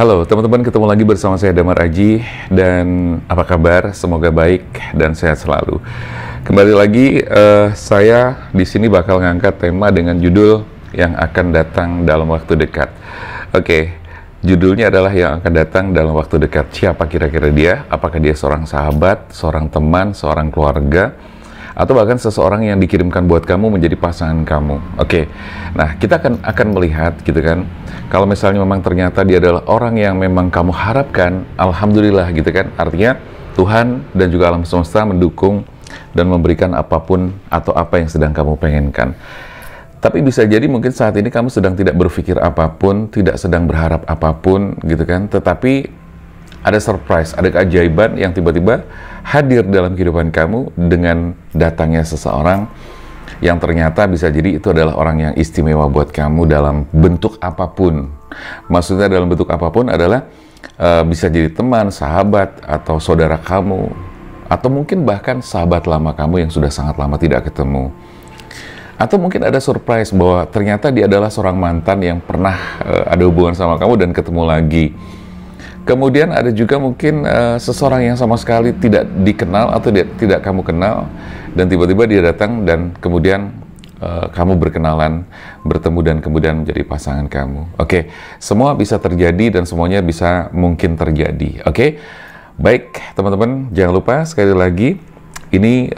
Halo teman-teman, ketemu lagi bersama saya Damar Aji. Dan apa kabar? Semoga baik dan sehat selalu. Kembali lagi, saya di sini bakal ngangkat tema dengan judul yang akan datang dalam waktu dekat. Oke, judulnya adalah yang akan datang dalam waktu dekat. Siapa kira-kira dia? Apakah dia seorang sahabat, seorang teman, seorang keluarga, atau bahkan seseorang yang dikirimkan buat kamu menjadi pasangan kamu? Oke, nah kita akan melihat gitu kan, kalau misalnya memang ternyata dia adalah orang yang memang kamu harapkan, alhamdulillah gitu kan, artinya Tuhan dan juga alam semesta mendukung dan memberikan apapun atau apa yang sedang kamu pengenkan. Tapi bisa jadi mungkin saat ini kamu sedang tidak berpikir apapun, tidak sedang berharap apapun gitu kan, tetapi ada surprise, ada keajaiban yang tiba-tiba hadir dalam kehidupan kamu dengan datangnya seseorang yang ternyata bisa jadi itu adalah orang yang istimewa buat kamu dalam bentuk apapun. Maksudnya dalam bentuk apapun adalah bisa jadi teman, sahabat, atau saudara kamu, atau mungkin bahkan sahabat lama kamu yang sudah sangat lama tidak ketemu. Atau mungkin ada surprise bahwa ternyata dia adalah seorang mantan yang pernah ada hubungan sama kamu dan ketemu lagi. Kemudian ada juga mungkin seseorang yang sama sekali tidak dikenal atau tidak kamu kenal, dan tiba-tiba dia datang dan kemudian kamu berkenalan, bertemu, dan kemudian menjadi pasangan kamu. Oke, semua bisa terjadi dan semuanya bisa mungkin terjadi. Oke, baik teman-teman, jangan lupa sekali lagi, ini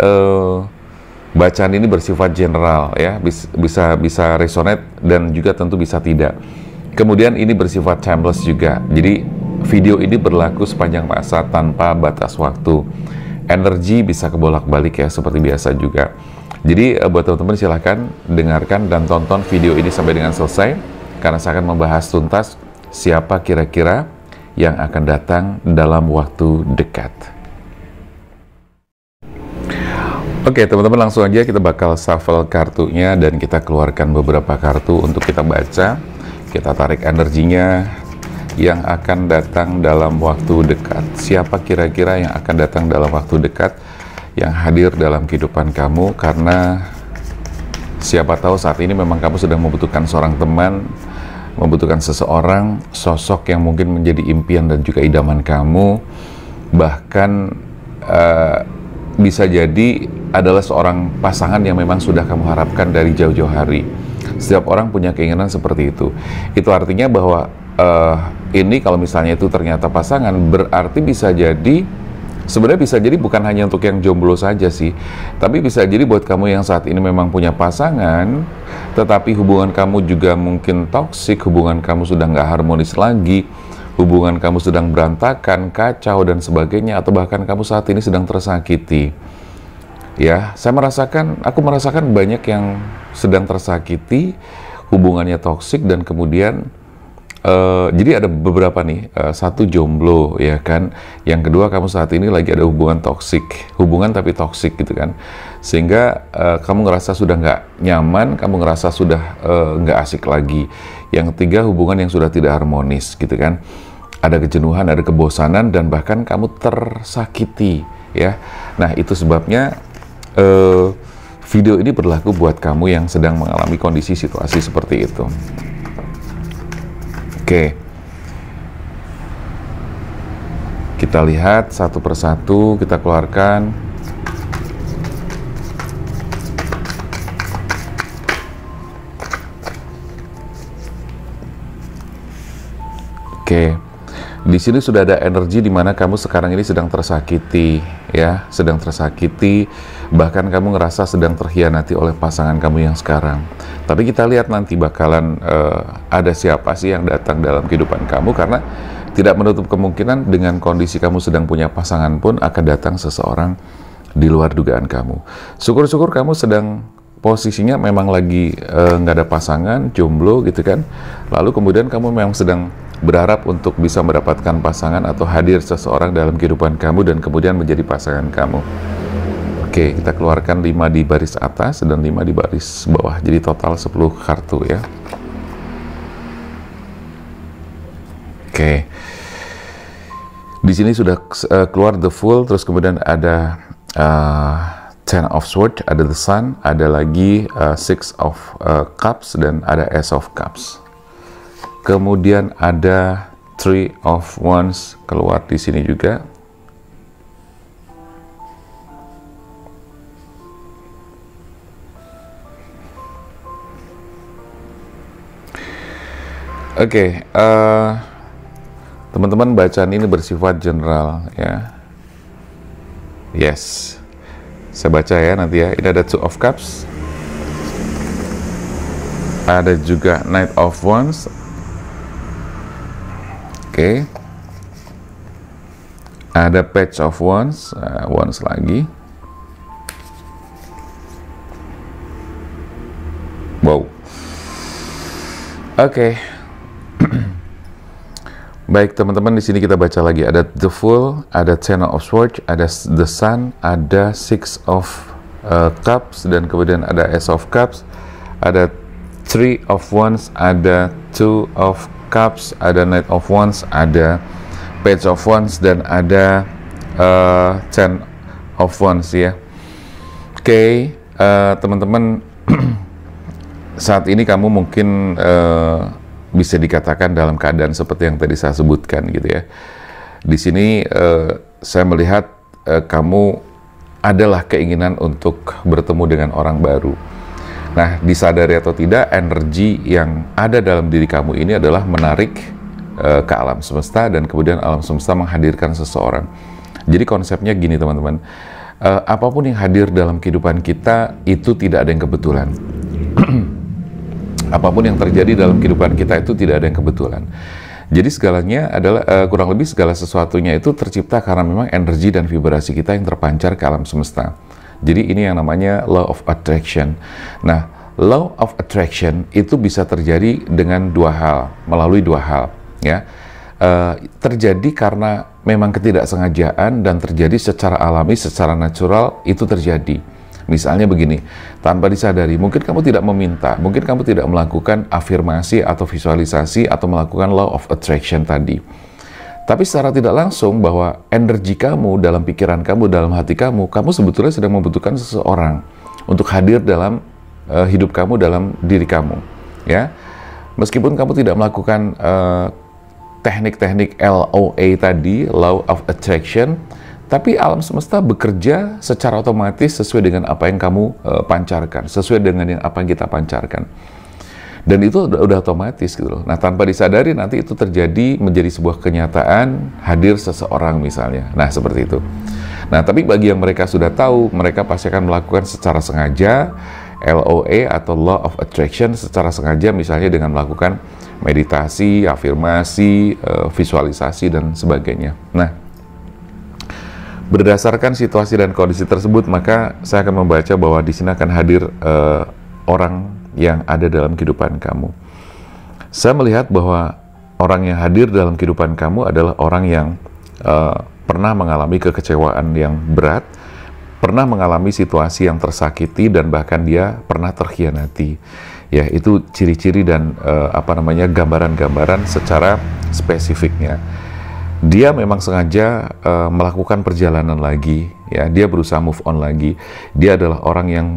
bacaan ini bersifat general ya, bisa resonate dan juga tentu bisa tidak. Kemudian ini bersifat timeless juga, jadi video ini berlaku sepanjang masa tanpa batas waktu. Energi bisa kebolak-balik ya, seperti biasa juga. Jadi buat teman-teman silahkan dengarkan dan tonton video ini sampai dengan selesai, karena saya akan membahas tuntas siapa kira-kira yang akan datang dalam waktu dekat. Oke teman-teman, langsung aja kita bakal shuffle kartunya dan kita keluarkan beberapa kartu untuk kita baca. Kita tarik energinya yang akan datang dalam waktu dekat. Siapa kira-kira yang akan datang dalam waktu dekat, yang hadir dalam kehidupan kamu, karena siapa tahu saat ini memang kamu sedang membutuhkan seorang teman, membutuhkan seseorang, sosok yang mungkin menjadi impian dan juga idaman kamu, bahkan bisa jadi adalah seorang pasangan yang memang sudah kamu harapkan dari jauh-jauh hari. Setiap orang punya keinginan seperti itu. Itu artinya bahwa ini kalau misalnya itu ternyata pasangan, berarti bisa jadi, sebenarnya bisa jadi bukan hanya untuk yang jomblo saja sih, tapi bisa jadi buat kamu yang saat ini memang punya pasangan, tetapi hubungan kamu juga mungkin toksik, hubungan kamu sudah nggak harmonis lagi, hubungan kamu sedang berantakan, kacau, dan sebagainya, atau bahkan kamu saat ini sedang tersakiti. Ya, aku merasakan banyak yang sedang tersakiti, hubungannya toksik, dan kemudian jadi ada beberapa nih, satu jomblo ya kan, yang kedua kamu saat ini lagi ada hubungan toksik, hubungan tapi toksik gitu kan, sehingga kamu ngerasa sudah nggak nyaman, kamu ngerasa sudah nggak asik lagi. Yang ketiga, hubungan yang sudah tidak harmonis gitu kan, ada kejenuhan, ada kebosanan, dan bahkan kamu tersakiti ya. Nah itu sebabnya video ini berlaku buat kamu yang sedang mengalami kondisi situasi seperti itu. Oke, kita lihat satu persatu, kita keluarkan. Oke, di sini sudah ada energi di mana kamu sekarang ini sedang tersakiti, ya, sedang tersakiti, bahkan kamu ngerasa sedang terhianati oleh pasangan kamu yang sekarang. Tapi kita lihat nanti bakalan ada siapa sih yang datang dalam kehidupan kamu, karena tidak menutup kemungkinan dengan kondisi kamu sedang punya pasangan pun akan datang seseorang di luar dugaan kamu. Syukur-syukur kamu sedang posisinya memang lagi nggak ada pasangan, jomblo gitu kan. Lalu kemudian kamu memang sedang berharap untuk bisa mendapatkan pasangan atau hadir seseorang dalam kehidupan kamu dan kemudian menjadi pasangan kamu. Oke, kita keluarkan 5 di baris atas dan 5 di baris bawah. Jadi total 10 kartu ya. Oke. Di sini sudah keluar the Fool, terus kemudian ada Ten of Swords, ada the Sun, ada lagi Six of Cups, dan ada Ace of Cups. Kemudian ada Three of Wands keluar di sini juga. Oke, teman-teman, bacaan ini bersifat general ya. Yes, saya baca ya nanti ya. Ini ada Two of Cups, ada juga Knight of Wands. Oke, ada Page of Wands, Wands lagi. Wow. Oke. Baik teman-teman, di sini kita baca lagi ada The Fool, ada Ten of Swords, ada The Sun, ada Six of Cups, dan kemudian ada Ace of Cups, ada Three of Wands, ada Two of Cups, ada Knight of Wands, ada Page of Wands, dan ada Ten of Wands ya. Oke, teman-teman, saat ini kamu mungkin bisa dikatakan dalam keadaan seperti yang tadi saya sebutkan gitu ya. Di sini saya melihat kamu adalah keinginan untuk bertemu dengan orang baru. Nah, disadari atau tidak, energi yang ada dalam diri kamu ini adalah menarik ke alam semesta, dan kemudian alam semesta menghadirkan seseorang. Jadi konsepnya gini teman-teman, apapun yang hadir dalam kehidupan kita itu tidak ada yang kebetulan. Apapun yang terjadi dalam kehidupan kita itu tidak ada yang kebetulan. Jadi segalanya adalah, kurang lebih segala sesuatunya itu tercipta karena memang energi dan vibrasi kita yang terpancar ke alam semesta. Jadi ini yang namanya law of attraction. Nah, law of attraction itu bisa terjadi dengan melalui dua hal ya. Terjadi karena memang ketidaksengajaan dan terjadi secara alami, secara natural itu terjadi. Misalnya begini, tanpa disadari, mungkin kamu tidak meminta, mungkin kamu tidak melakukan afirmasi atau visualisasi atau melakukan law of attraction tadi. Tapi secara tidak langsung bahwa energi kamu dalam pikiran kamu, dalam hati kamu sebetulnya sedang membutuhkan seseorang untuk hadir dalam hidup kamu, dalam diri kamu. Ya, meskipun kamu tidak melakukan teknik-teknik LOA tadi, law of attraction, tapi alam semesta bekerja secara otomatis sesuai dengan apa yang kamu pancarkan, sesuai dengan apa yang kita pancarkan. Dan itu udah otomatis gitu loh. Nah, tanpa disadari nanti itu terjadi menjadi sebuah kenyataan, hadir seseorang misalnya. Nah, seperti itu. Nah, tapi bagi yang mereka sudah tahu, mereka pasti akan melakukan secara sengaja LOA atau Law of Attraction secara sengaja, misalnya dengan melakukan meditasi, afirmasi, visualisasi, dan sebagainya. Nah, berdasarkan situasi dan kondisi tersebut, maka saya akan membaca bahwa di sini akan hadir orang yang ada dalam kehidupan kamu. Saya melihat bahwa orang yang hadir dalam kehidupan kamu adalah orang yang pernah mengalami kekecewaan yang berat, pernah mengalami situasi yang tersakiti, dan bahkan dia pernah terkhianati. Ya, itu ciri-ciri dan gambaran-gambaran secara spesifiknya. Dia memang sengaja melakukan perjalanan lagi, ya. Dia berusaha move on lagi. Dia adalah orang yang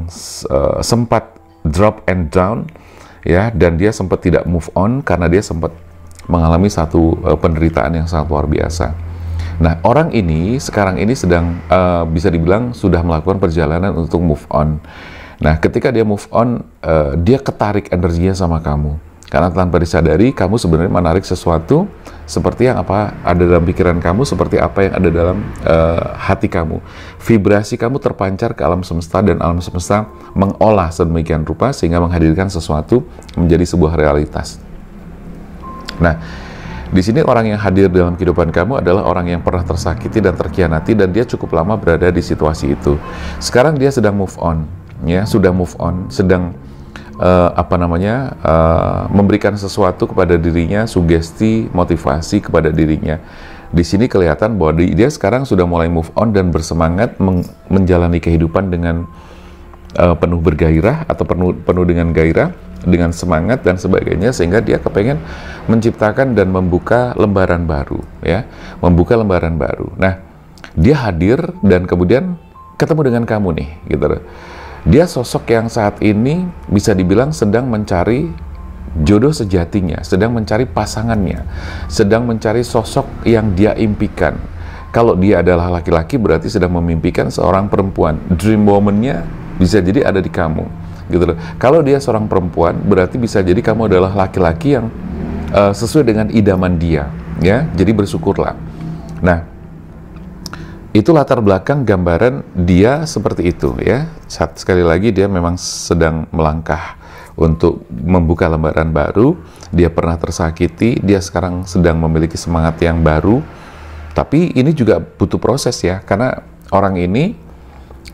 sempat drop and down, ya, dan dia sempat tidak move on karena dia sempat mengalami satu penderitaan yang sangat luar biasa. Nah, orang ini sekarang ini sedang bisa dibilang sudah melakukan perjalanan untuk move on. Nah, ketika dia move on, dia ketarik energinya sama kamu. Karena tanpa disadari, kamu sebenarnya menarik sesuatu seperti yang apa ada dalam pikiran kamu, seperti apa yang ada dalam hati kamu. Vibrasi kamu terpancar ke alam semesta, dan alam semesta mengolah sedemikian rupa sehingga menghadirkan sesuatu menjadi sebuah realitas. Nah, di sini orang yang hadir dalam kehidupan kamu adalah orang yang pernah tersakiti dan terkhianati, dan dia cukup lama berada di situasi itu. Sekarang dia sedang move on, ya, sudah move on, sedang memberikan sesuatu kepada dirinya, sugesti, motivasi kepada dirinya. Di sini kelihatan bahwa dia sekarang sudah mulai move on dan bersemangat menjalani kehidupan dengan penuh bergairah atau penuh dengan gairah, dengan semangat dan sebagainya, sehingga dia kepengen menciptakan dan membuka lembaran baru, ya, membuka lembaran baru. Nah, dia hadir dan kemudian ketemu dengan kamu nih, gitu. Dia sosok yang saat ini bisa dibilang sedang mencari jodoh sejatinya, sedang mencari pasangannya, sedang mencari sosok yang dia impikan. Kalau dia adalah laki-laki, berarti sedang memimpikan seorang perempuan. Dream woman-nya bisa jadi ada di kamu, gitu loh. Kalau dia seorang perempuan, berarti bisa jadi kamu adalah laki-laki yang sesuai dengan idaman dia, ya. Jadi bersyukurlah. Nah, itu latar belakang gambaran dia seperti itu, ya. Sekali lagi dia memang sedang melangkah untuk membuka lembaran baru. Dia pernah tersakiti, dia sekarang sedang memiliki semangat yang baru. Tapi ini juga butuh proses, ya, karena orang ini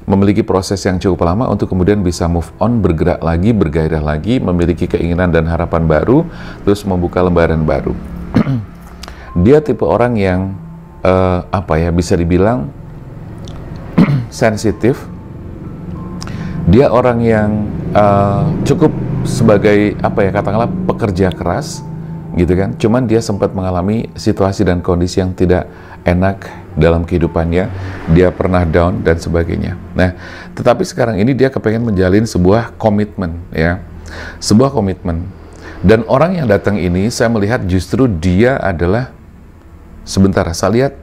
memiliki proses yang cukup lama untuk kemudian bisa move on, bergerak lagi, bergairah lagi, memiliki keinginan dan harapan baru, terus membuka lembaran baru. Dia tipe orang yang bisa dibilang sensitif. Dia orang yang cukup sebagai katakanlah pekerja keras, gitu kan. Cuman dia sempat mengalami situasi dan kondisi yang tidak enak dalam kehidupannya. Dia pernah down dan sebagainya. Nah, tetapi sekarang ini dia kepengen menjalin sebuah komitmen, ya, sebuah komitmen. Dan orang yang datang ini, saya melihat justru dia adalah, sebentar, saya lihat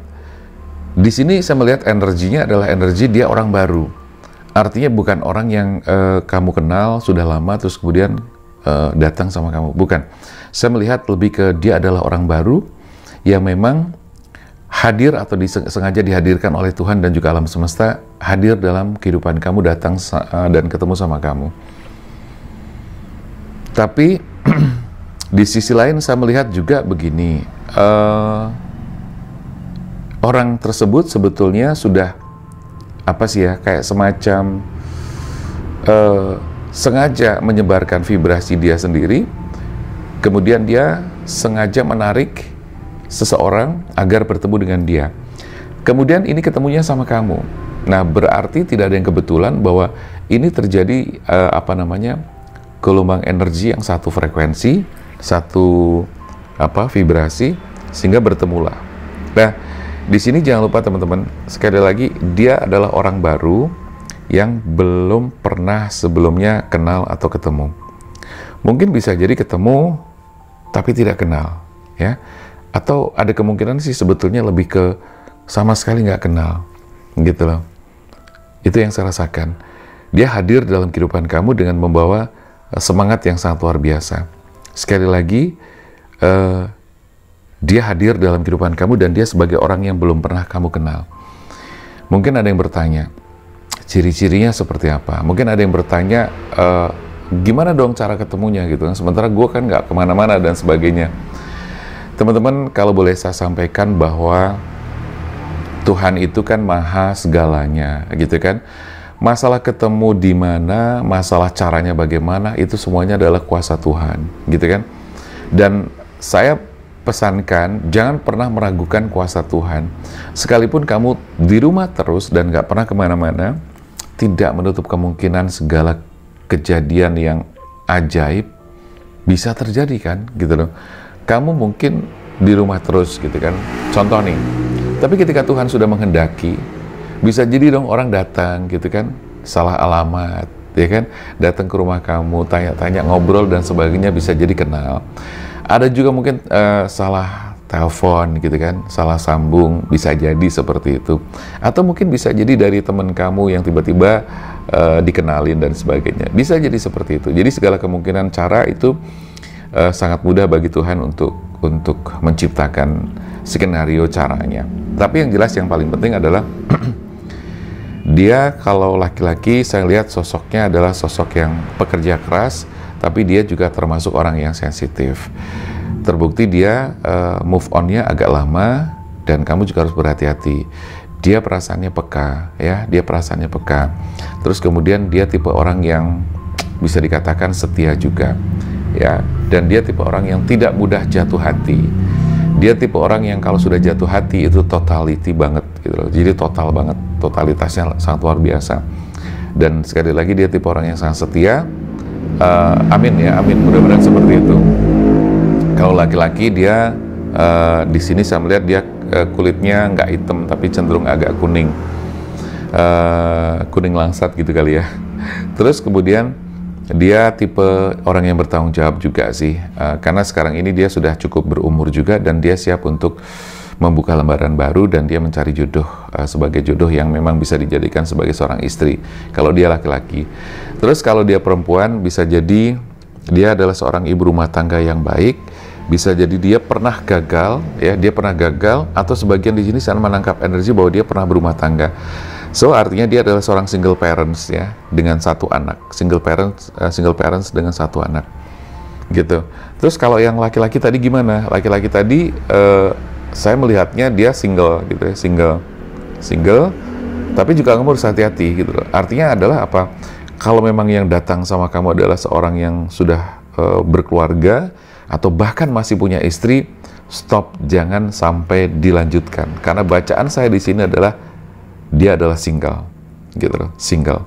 di sini, saya melihat energinya adalah energi dia orang baru. Artinya bukan orang yang kamu kenal sudah lama terus kemudian datang sama kamu, bukan. Saya melihat lebih ke dia adalah orang baru yang memang hadir atau sengaja dihadirkan oleh Tuhan dan juga alam semesta, hadir dalam kehidupan kamu, datang dan ketemu sama kamu. Tapi di sisi lain saya melihat juga begini, orang tersebut sebetulnya sudah kayak semacam sengaja menyebarkan vibrasi dia sendiri, kemudian dia sengaja menarik seseorang agar bertemu dengan dia. Kemudian ini ketemunya sama kamu. Nah, berarti tidak ada yang kebetulan bahwa ini terjadi gelombang energi yang satu frekuensi, satu vibrasi, sehingga bertemulah. Nah, di sini jangan lupa teman-teman, sekali lagi dia adalah orang baru yang belum pernah sebelumnya kenal atau ketemu. Mungkin bisa jadi ketemu tapi tidak kenal, ya. Atau ada kemungkinan sih sebetulnya lebih ke sama sekali nggak kenal, gitu loh. Itu yang saya rasakan. Dia hadir dalam kehidupan kamu dengan membawa semangat yang sangat luar biasa. Sekali lagi, dia hadir dalam kehidupan kamu dan dia sebagai orang yang belum pernah kamu kenal. Mungkin ada yang bertanya, ciri-cirinya seperti apa? Mungkin ada yang bertanya, gimana dong cara ketemunya gitu kan? Sementara gue kan nggak kemana-mana dan sebagainya. Teman-teman, kalau boleh saya sampaikan bahwa Tuhan itu kan maha segalanya, gitu kan. Masalah ketemu di mana, masalah caranya bagaimana, itu semuanya adalah kuasa Tuhan, gitu kan. Dan saya pesankan, jangan pernah meragukan kuasa Tuhan. Sekalipun kamu di rumah terus dan nggak pernah kemana-mana, tidak menutup kemungkinan segala kejadian yang ajaib bisa terjadi kan, gitu loh. Kamu mungkin di rumah terus gitu kan, contoh nih, tapi ketika Tuhan sudah menghendaki, bisa jadi dong orang datang gitu kan, salah alamat, ya kan, datang ke rumah kamu, tanya-tanya, ngobrol dan sebagainya, bisa jadi kenal. Ada juga mungkin salah telepon gitu kan, salah sambung, bisa jadi seperti itu. Atau mungkin bisa jadi dari teman kamu yang tiba-tiba dikenalin dan sebagainya, bisa jadi seperti itu. Jadi segala kemungkinan cara itu sangat mudah bagi Tuhan untuk menciptakan skenario caranya. Tapi yang jelas yang paling penting adalah dia kalau laki-laki, saya lihat sosoknya adalah sosok yang pekerja keras, tapi dia juga termasuk orang yang sensitif. Terbukti dia move on-nya agak lama dan kamu juga harus berhati-hati. Dia perasaannya peka, ya, dia perasaannya peka. Terus kemudian dia tipe orang yang bisa dikatakan setia juga. Ya, dan dia tipe orang yang tidak mudah jatuh hati. Dia tipe orang yang kalau sudah jatuh hati itu totality banget gitu loh. Jadi total banget, totalitasnya sangat luar biasa. Dan sekali lagi dia tipe orang yang sangat setia. Amin ya, amin, mudah-mudahan seperti itu. Kalau laki-laki dia di sini saya melihat dia kulitnya nggak hitam tapi cenderung agak kuning, kuning langsat gitu kali ya. Terus kemudian dia tipe orang yang bertanggung jawab juga sih, karena sekarang ini dia sudah cukup berumur juga dan dia siap untuk membuka lembaran baru dan dia mencari jodoh sebagai jodoh yang memang bisa dijadikan sebagai seorang istri kalau dia laki-laki. Terus kalau dia perempuan bisa jadi dia adalah seorang ibu rumah tangga yang baik, bisa jadi dia pernah gagal ya, dia pernah gagal, atau sebagian di sini saya menangkap energi bahwa dia pernah berumah tangga. So artinya dia adalah seorang single parents ya, dengan satu anak, single parents dengan satu anak gitu. Terus kalau yang laki-laki tadi gimana? Laki-laki tadi saya melihatnya dia single gitu ya, single, tapi juga kamu harus hati-hati gitu loh. Artinya adalah apa? Kalau memang yang datang sama kamu adalah seorang yang sudah berkeluarga atau bahkan masih punya istri, stop, jangan sampai dilanjutkan. Karena bacaan saya di sini adalah dia adalah single, gitu loh, single.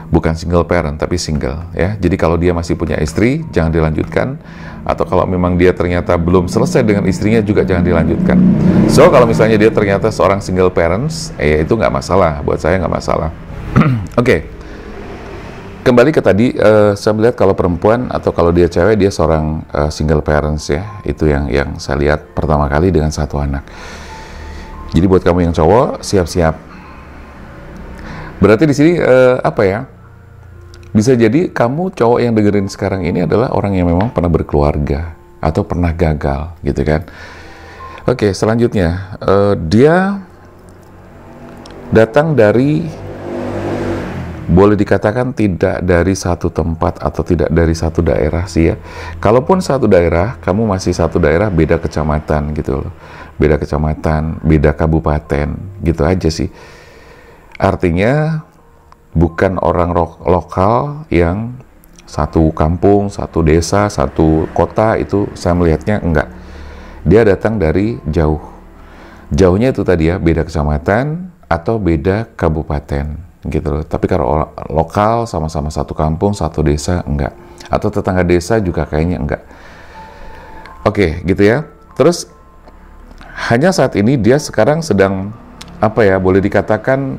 Bukan single parent, tapi single ya. Jadi kalau dia masih punya istri, jangan dilanjutkan. Atau kalau memang dia ternyata belum selesai dengan istrinya, juga jangan dilanjutkan. So kalau misalnya dia ternyata seorang single parents, itu nggak masalah. Buat saya nggak masalah. Oke. Kembali ke tadi, saya melihat kalau perempuan atau kalau dia cewek, dia seorang single parents ya. Itu yang saya lihat pertama kali dengan satu anak. Jadi buat kamu yang cowok, siap-siap. Berarti di sini apa ya? Bisa jadi kamu cowok yang dengerin sekarang ini adalah orang yang memang pernah berkeluarga atau pernah gagal, gitu kan? Oke, selanjutnya dia datang dari, boleh dikatakan tidak dari satu tempat atau tidak dari satu daerah sih ya. Kalaupun satu daerah, kamu masih satu daerah, beda kecamatan gitu loh. Beda kecamatan, beda kabupaten, gitu aja sih. Artinya bukan orang lokal yang satu kampung, satu desa, satu kota, itu saya melihatnya enggak. Dia datang dari jauh. Jauhnya itu tadi ya, beda kecamatan atau beda kabupaten gitu loh. Tapi kalau lokal, sama-sama satu kampung, satu desa, enggak. Atau tetangga desa juga kayaknya enggak. Oke, gitu ya. Terus hanya saat ini dia sekarang sedang, apa ya, boleh dikatakan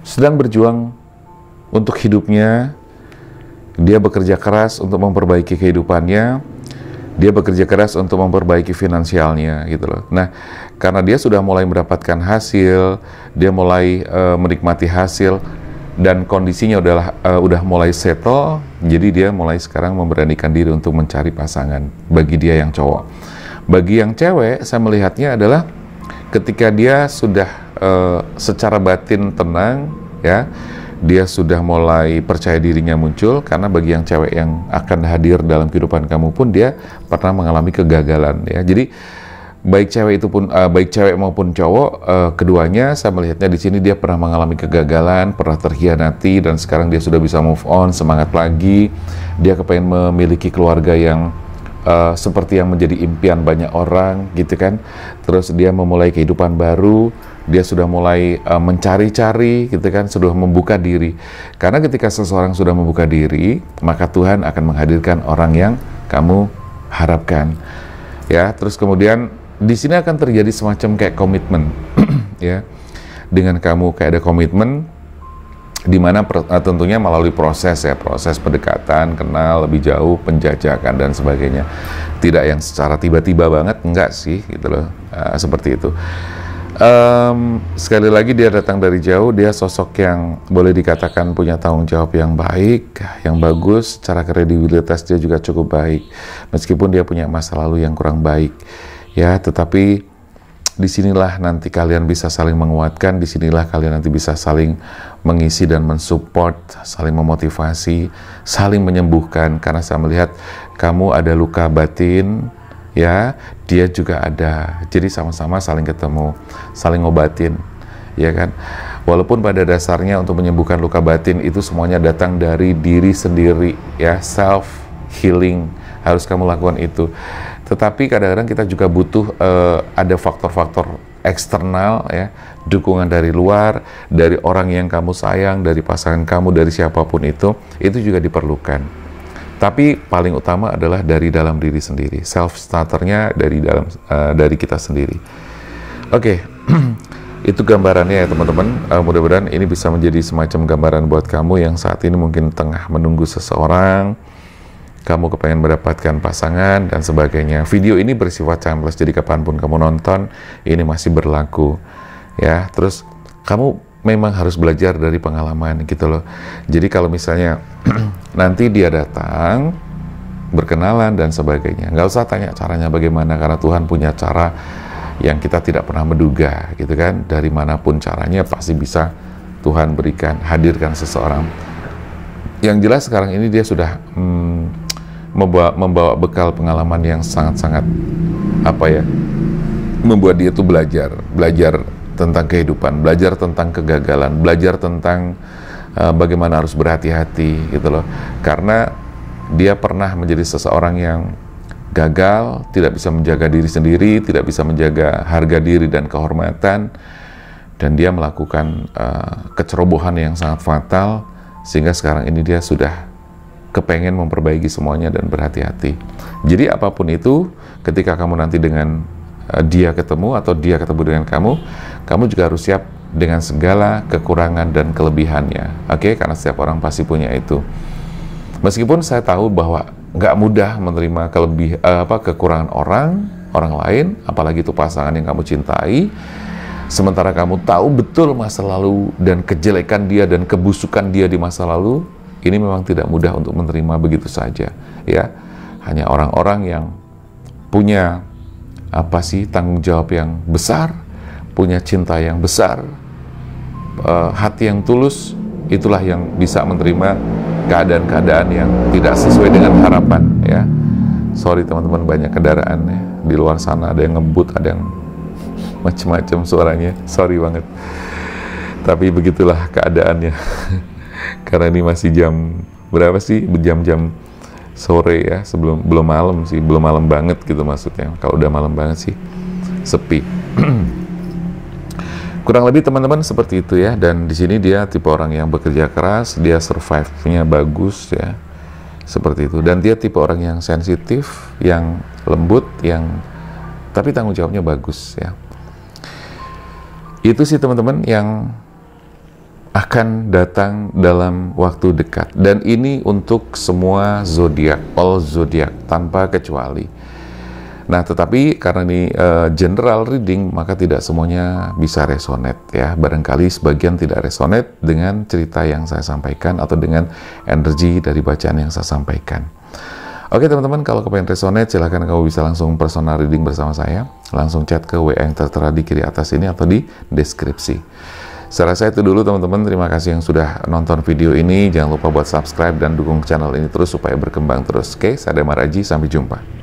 sedang berjuang untuk hidupnya. Dia bekerja keras untuk memperbaiki kehidupannya, dia bekerja keras untuk memperbaiki finansialnya gitu loh. Nah, karena dia sudah mulai mendapatkan hasil, dia mulai menikmati hasil, dan kondisinya udah mulai settle, jadi dia mulai sekarang memberanikan diri untuk mencari pasangan bagi dia yang cowok. Bagi yang cewek, saya melihatnya adalah ketika dia sudah secara batin tenang ya, dia sudah mulai percaya dirinya muncul. Karena bagi yang cewek yang akan hadir dalam kehidupan kamu pun dia pernah mengalami kegagalan ya. Jadi baik cewek itu pun baik cewek maupun cowok, keduanya saya melihatnya di sini dia pernah mengalami kegagalan, pernah terhianati, dan sekarang dia sudah bisa move on, semangat lagi. Dia kepengen memiliki keluarga yang seperti yang menjadi impian banyak orang gitu kan. Terus dia memulai kehidupan baru, dia sudah mulai mencari-cari gitu kan, sudah membuka diri. Karena ketika seseorang sudah membuka diri, maka Tuhan akan menghadirkan orang yang kamu harapkan ya. Terus kemudian di sini akan terjadi semacam kayak komitmen ya, dengan kamu kayak ada komitmen, dimana tentunya melalui proses ya, proses pendekatan, kenal lebih jauh, penjajakan dan sebagainya. Tidak yang secara tiba-tiba banget, enggak sih gitu loh, seperti itu. Sekali lagi dia datang dari jauh, dia sosok yang boleh dikatakan punya tanggung jawab yang baik, yang bagus, secara kredibilitas dia juga cukup baik, meskipun dia punya masa lalu yang kurang baik ya. Tetapi disinilah nanti kalian bisa saling menguatkan, disinilah kalian nanti bisa saling mengisi dan mensupport, saling memotivasi, saling menyembuhkan. Karena saya melihat kamu ada luka batin ya, dia juga ada, jadi sama-sama saling ketemu, saling ngobatin ya kan. Walaupun pada dasarnya untuk menyembuhkan luka batin itu semuanya datang dari diri sendiri ya, self healing, harus kamu lakukan itu. Tetapi kadang-kadang kita juga butuh ada faktor-faktor eksternal ya, dukungan dari luar, dari orang yang kamu sayang, dari pasangan kamu, dari siapapun itu juga diperlukan. Tapi paling utama adalah dari dalam diri sendiri, self starternya dari dalam, dari kita sendiri. Oke. Itu gambarannya ya teman-teman. Mudah-mudahan ini bisa menjadi semacam gambaran buat kamu yang saat ini mungkin tengah menunggu seseorang, kamu kepengen mendapatkan pasangan dan sebagainya. Video ini bersifat timeless, jadi kapanpun kamu nonton ini masih berlaku ya. Terus kamu memang harus belajar dari pengalaman gitu loh. Jadi kalau misalnya nanti dia datang berkenalan dan sebagainya, nggak usah tanya caranya bagaimana, karena Tuhan punya cara yang kita tidak pernah menduga gitu kan. Dari manapun caranya pasti bisa Tuhan berikan, hadirkan seseorang. Yang jelas sekarang ini dia sudah membawa bekal pengalaman yang sangat-sangat membuat dia tuh belajar tentang kehidupan, belajar tentang kegagalan, belajar tentang bagaimana harus berhati-hati gitu loh. Karena dia pernah menjadi seseorang yang gagal, tidak bisa menjaga diri sendiri, tidak bisa menjaga harga diri dan kehormatan, dan dia melakukan kecerobohan yang sangat fatal, sehingga sekarang ini dia sudah kepengen memperbaiki semuanya dan berhati-hati. Jadi apapun itu, ketika kamu nanti dengan dia ketemu atau dia ketemu dengan kamu juga harus siap dengan segala kekurangan dan kelebihannya. Oke, karena setiap orang pasti punya itu. Meskipun saya tahu bahwa nggak mudah menerima kekurangan orang lain, apalagi itu pasangan yang kamu cintai, sementara kamu tahu betul masa lalu dan kejelekan dia dan kebusukan dia di masa lalu. Ini memang tidak mudah untuk menerima begitu saja ya. Hanya orang-orang yang punya tanggung jawab yang besar, punya cinta yang besar, hati yang tulus, itulah yang bisa menerima keadaan-keadaan yang tidak sesuai dengan harapan ya. Sorry teman-teman, banyak kendaraan ya di luar sana, ada yang ngebut, ada yang macam-macam suaranya, sorry banget. Tapi begitulah keadaannya. Karena ini masih jam berapa sih? Jam-jam sore ya, belum malam sih, belum malam banget gitu maksudnya. Kalau udah malam banget sih sepi. Kurang lebih teman-teman seperti itu ya. Dan di sini dia tipe orang yang bekerja keras, dia survive-nya bagus ya, seperti itu. Dan dia tipe orang yang sensitif, yang lembut, tapi tanggung jawabnya bagus ya. Itu sih teman-teman yang akan datang dalam waktu dekat, dan ini untuk semua zodiak, all zodiak tanpa kecuali. Nah, tetapi karena ini general reading, maka tidak semuanya bisa resonate ya. Barangkali sebagian tidak resonate dengan cerita yang saya sampaikan atau dengan energi dari bacaan yang saya sampaikan. Oke teman-teman, kalau kepengen resonate, silahkan kamu bisa langsung personal reading bersama saya. Langsung chat ke WA yang tertera di kiri atas ini atau di deskripsi. Saya rasa itu dulu teman-teman. Terima kasih yang sudah nonton video ini. Jangan lupa buat subscribe dan dukung channel ini terus supaya berkembang terus. Oke, saya Damar Aji, sampai jumpa.